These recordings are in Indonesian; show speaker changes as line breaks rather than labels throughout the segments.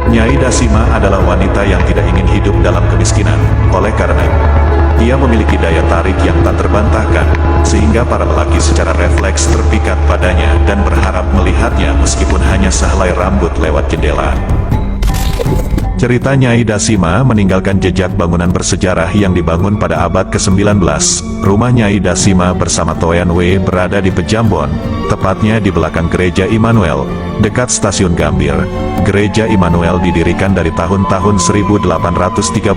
Nyai Dasima adalah wanita yang tidak ingin hidup dalam kemiskinan. Oleh karena itu, ia memiliki daya tarik yang tak terbantahkan, sehingga para lelaki secara refleks terpikat padanya dan berharap melihatnya meskipun hanya sehelai rambut lewat jendela. Cerita Nyai Dasima meninggalkan jejak bangunan bersejarah yang dibangun pada abad ke-19. Rumah Nyai Dasima bersama Toyan Wei berada di Pejambon, tepatnya di belakang Gereja Immanuel, dekat Stasiun Gambir. Gereja Immanuel didirikan dari tahun-tahun 1835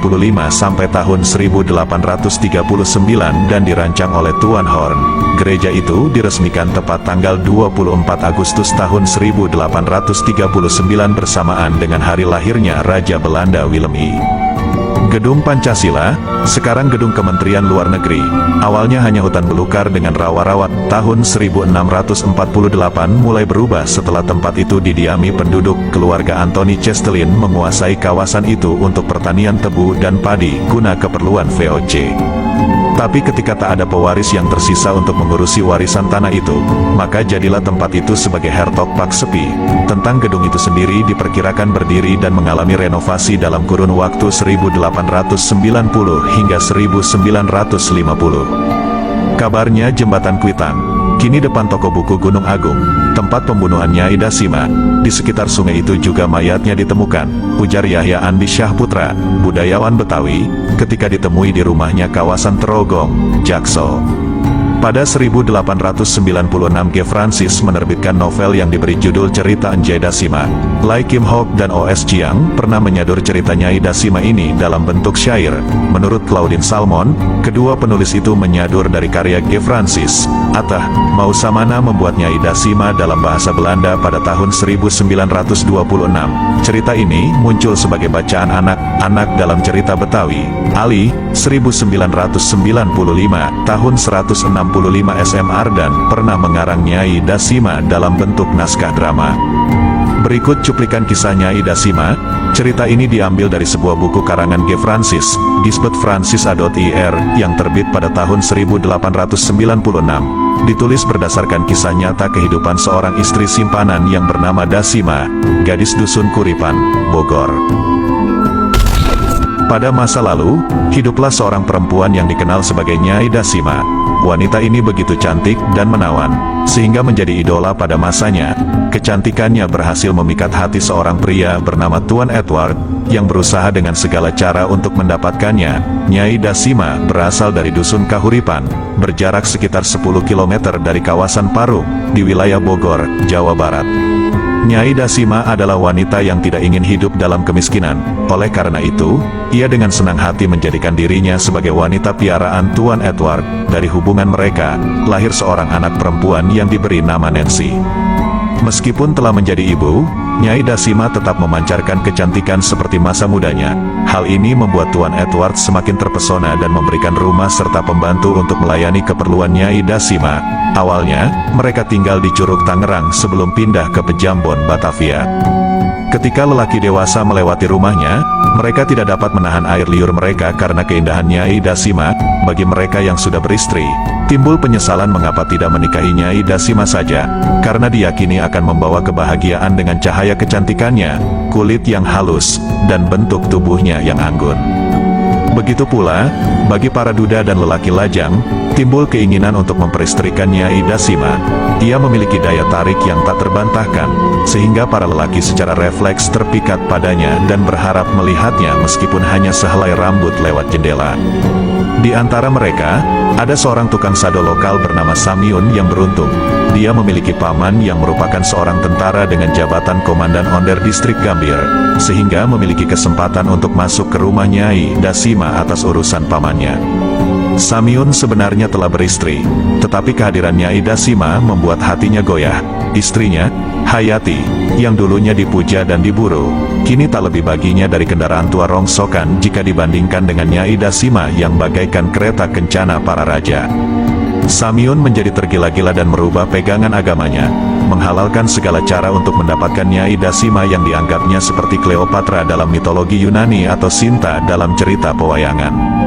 sampai tahun 1839 dan dirancang oleh Tuan Horn. Gereja itu diresmikan tepat tanggal 24 Agustus tahun 1839 bersamaan dengan hari lahirnya Raja Belanda Willem I. Gedung Pancasila, sekarang Gedung Kementerian Luar Negeri, awalnya hanya hutan belukar dengan rawa-rawa. Tahun 1648 mulai berubah setelah tempat itu didiami penduduk. Keluarga Anthony Chestelin menguasai kawasan itu untuk pertanian tebu dan padi guna keperluan VOC. Tapi ketika tak ada pewaris yang tersisa untuk mengurusi warisan tanah itu, maka jadilah tempat itu sebagai Hertog Paksepi. Tentang gedung itu sendiri diperkirakan berdiri dan mengalami renovasi dalam kurun waktu 1890 hingga 1950. Kabarnya Jembatan Kuitang, kini depan toko buku Gunung Agung, tempat pembunuhan Nyai Dasima. Di sekitar sungai itu juga mayatnya ditemukan, ujar Yahya Andi Syahputra, budayawan Betawi, ketika ditemui di rumahnya kawasan Trogong, Jaksel. Pada 1896 G. Francis menerbitkan novel yang diberi judul Cerita Nyai Dasima. Lai Kim Hok dan O.S. Jiang pernah menyadur cerita Nyai Dasima ini dalam bentuk syair. Menurut Claudine Salmon, kedua penulis itu menyadur dari karya G. Francis. Atah, Mausamana membuat Nyai Dasima dalam bahasa Belanda pada tahun 1926. Cerita ini muncul sebagai bacaan anak-anak dalam cerita Betawi. Ali, 1995, tahun 165 SM Ardan pernah mengarang Nyai Dasima dalam bentuk naskah drama. Berikut cuplikan kisah Nyai Dasima. Cerita ini diambil dari sebuah buku karangan G. Francis, Gisbert Francis A.Ir, yang terbit pada tahun 1896. Ditulis berdasarkan kisah nyata kehidupan seorang istri simpanan yang bernama Dasima, gadis dusun Kuripan, Bogor. Pada masa lalu, hiduplah seorang perempuan yang dikenal sebagai Nyai Dasima. Wanita ini begitu cantik dan menawan, sehingga menjadi idola pada masanya. Kecantikannya berhasil memikat hati seorang pria bernama Tuan Edward, yang berusaha dengan segala cara untuk mendapatkannya. Nyai Dasima berasal dari dusun Kahuripan, berjarak sekitar 10 km dari kawasan Parung, di wilayah Bogor, Jawa Barat. Nyai Dasima adalah wanita yang tidak ingin hidup dalam kemiskinan. Oleh karena itu, ia dengan senang hati menjadikan dirinya sebagai wanita piaraan Tuan Edward. Dari hubungan mereka, lahir seorang anak perempuan yang diberi nama Nancy. Meskipun telah menjadi ibu, Nyai Dasima tetap memancarkan kecantikan seperti masa mudanya. Hal ini membuat Tuan Edward semakin terpesona dan memberikan rumah serta pembantu untuk melayani keperluan Nyai Dasima. Awalnya, mereka tinggal di Curug Tangerang sebelum pindah ke Pejambon, Batavia. Ketika lelaki dewasa melewati rumahnya, mereka tidak dapat menahan air liur mereka karena keindahan Nyai Dasima. Bagi mereka yang sudah beristri, timbul penyesalan mengapa tidak menikahi Nyai Dasima saja, karena diyakini akan membawa kebahagiaan dengan cahaya kecantikannya, kulit yang halus, dan bentuk tubuhnya yang anggun. Begitu pula, bagi para duda dan lelaki lajang, timbul keinginan untuk memperistrikan Nyai Dasima. Ia memiliki daya tarik yang tak terbantahkan, sehingga para lelaki secara refleks terpikat padanya dan berharap melihatnya meskipun hanya sehelai rambut lewat jendela. Di antara mereka, ada seorang tukang sado lokal bernama Samyun yang beruntung. Dia memiliki paman yang merupakan seorang tentara dengan jabatan Komandan Onder Distrik Gambir, sehingga memiliki kesempatan untuk masuk ke rumah Nyai Dasima atas urusan pamannya. Samyun sebenarnya telah beristri, tetapi kehadiran Nyai Dasima membuat hatinya goyah. Istrinya, Hayati, yang dulunya dipuja dan diburu, kini tak lebih baginya dari kendaraan tua rongsokan jika dibandingkan dengan Nyai Dasima yang bagaikan kereta kencana para raja. Samyun menjadi tergila-gila dan merubah pegangan agamanya, menghalalkan segala cara untuk mendapatkan Nyai Dasima yang dianggapnya seperti Cleopatra dalam mitologi Yunani atau Sinta dalam cerita pewayangan.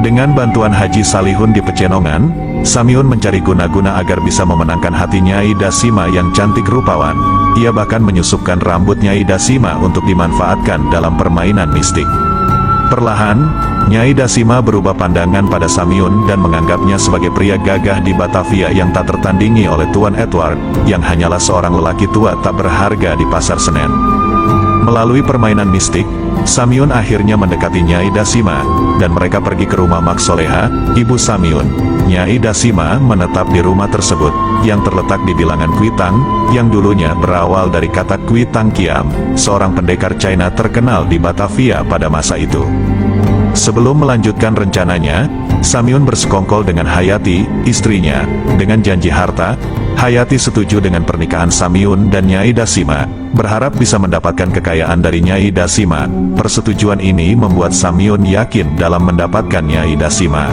Dengan bantuan Haji Salihun di Pecenongan, Samyun mencari guna-guna agar bisa memenangkan hati Nyai Dasima yang cantik rupawan. ia bahkan menyusupkan rambut Nyai Dasima untuk dimanfaatkan dalam permainan mistik. Perlahan, Nyai Dasima berubah pandangan pada Samyun dan menganggapnya sebagai pria gagah di Batavia yang tak tertandingi oleh Tuan Edward, yang hanyalah seorang lelaki tua tak berharga di pasar Senen. Melalui permainan mistik, Samyun akhirnya mendekati Nyai Dasima, dan mereka pergi ke rumah Mak Soleha, ibu Samyun. Nyai Dasima menetap di rumah tersebut, yang terletak di bilangan Kuitang, yang dulunya berawal dari kata Kuitang Kiam, seorang pendekar China terkenal di Batavia pada masa itu. Sebelum melanjutkan rencananya, Samyun bersekongkol dengan Hayati, istrinya. Dengan janji harta, Hayati setuju dengan pernikahan Samyun dan Nyai Dasima, berharap bisa mendapatkan kekayaan dari Nyai Dasima. Persetujuan ini membuat Samyun yakin dalam mendapatkan Nyai Dasima.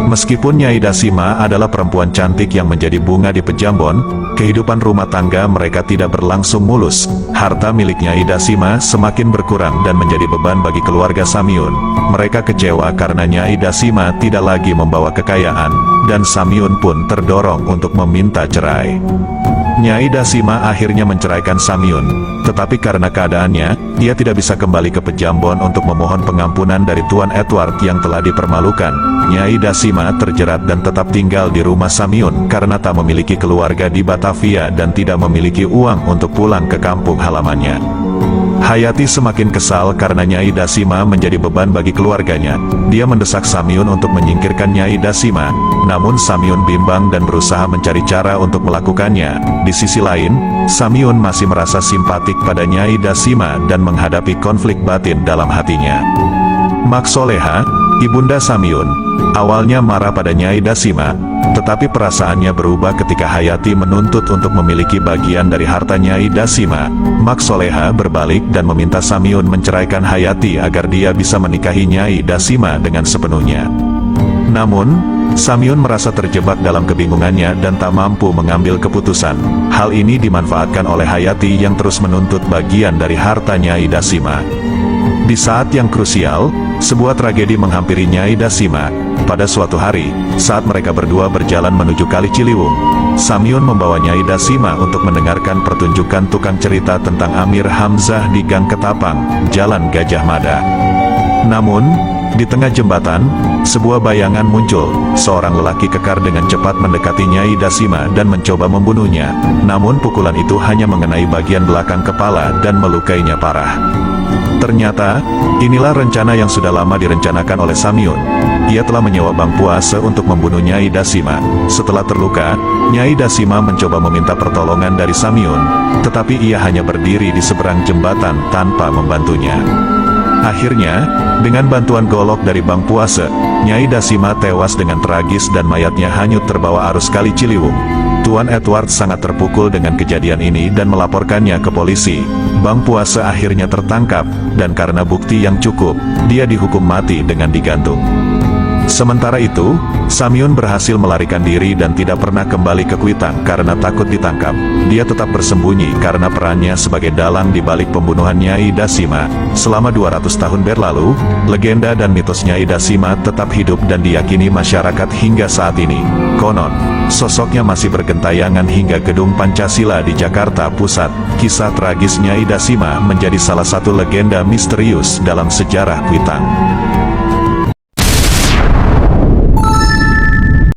Meskipun Nyai Dasima adalah perempuan cantik yang menjadi bunga di Pejambon, kehidupan rumah tangga mereka tidak berlangsung mulus. Harta milik Nyai Dasima semakin berkurang dan menjadi beban bagi keluarga Samyun. Mereka kecewa karena Nyai Dasima tidak lagi membawa kekayaan, dan Samyun pun terdorong untuk meminta cerai. Nyai Dasima akhirnya menceraikan Samyun, tetapi karena keadaannya, ia tidak bisa kembali ke Pejambon untuk memohon pengampunan dari Tuan Edward yang telah dipermalukan. Nyai Dasima terjerat dan tetap tinggal di rumah Samyun karena tak memiliki keluarga di Batavia dan tidak memiliki uang untuk pulang ke kampung halamannya. Hayati semakin kesal karena Nyai Dasima menjadi beban bagi keluarganya. Dia mendesak Samyun untuk menyingkirkan Nyai Dasima, namun Samyun bimbang dan berusaha mencari cara untuk melakukannya. Di sisi lain, Samyun masih merasa simpatik pada Nyai Dasima dan menghadapi konflik batin dalam hatinya. Mak Soleha, ibunda Samyun, awalnya marah pada Nyai Dasima, tetapi perasaannya berubah ketika Hayati menuntut untuk memiliki bagian dari harta Nyai Dasima. Mak Soleha berbalik dan meminta Samyun menceraikan Hayati agar dia bisa menikahi Nyai Dasima dengan sepenuhnya. Namun, Samyun merasa terjebak dalam kebingungannya dan tak mampu mengambil keputusan. Hal ini dimanfaatkan oleh Hayati yang terus menuntut bagian dari harta Nyai Dasima. Di saat yang krusial, sebuah tragedi menghampiri Nyai Dasima. Pada suatu hari, saat mereka berdua berjalan menuju Kali Ciliwung, Samyun membawa Nyai Dasima untuk mendengarkan pertunjukan tukang cerita tentang Amir Hamzah di Gang Ketapang, Jalan Gajah Mada. Namun, di tengah jembatan, sebuah bayangan muncul. Seorang lelaki kekar dengan cepat mendekati Nyai Dasima dan mencoba membunuhnya. Namun pukulan itu hanya mengenai bagian belakang kepala dan melukainya parah. Ternyata, inilah rencana yang sudah lama direncanakan oleh Samyun. Ia telah menyewa Bang Puase untuk membunuh Nyai Dasima. Setelah terluka, Nyai Dasima mencoba meminta pertolongan dari Samyun, tetapi ia hanya berdiri di seberang jembatan tanpa membantunya. Akhirnya, dengan bantuan golok dari Bang Puase, Nyai Dasima tewas dengan tragis dan mayatnya hanyut terbawa arus Kali Ciliwung. Tuan Edward sangat terpukul dengan kejadian ini dan melaporkannya ke polisi. Bang Puase akhirnya tertangkap, dan karena bukti yang cukup, dia dihukum mati dengan digantung. Sementara itu, Samyun berhasil melarikan diri dan tidak pernah kembali ke Kuitang karena takut ditangkap. Dia tetap bersembunyi karena perannya sebagai dalang di balik pembunuhan Nyai Dasima. Selama 200 tahun berlalu, legenda dan mitos Nyai Dasima tetap hidup dan diyakini masyarakat hingga saat ini. Konon, sosoknya masih bergentayangan hingga Gedung Pancasila di Jakarta Pusat. Kisah tragis Nyai Dasima menjadi salah satu legenda misterius dalam sejarah Kuitang.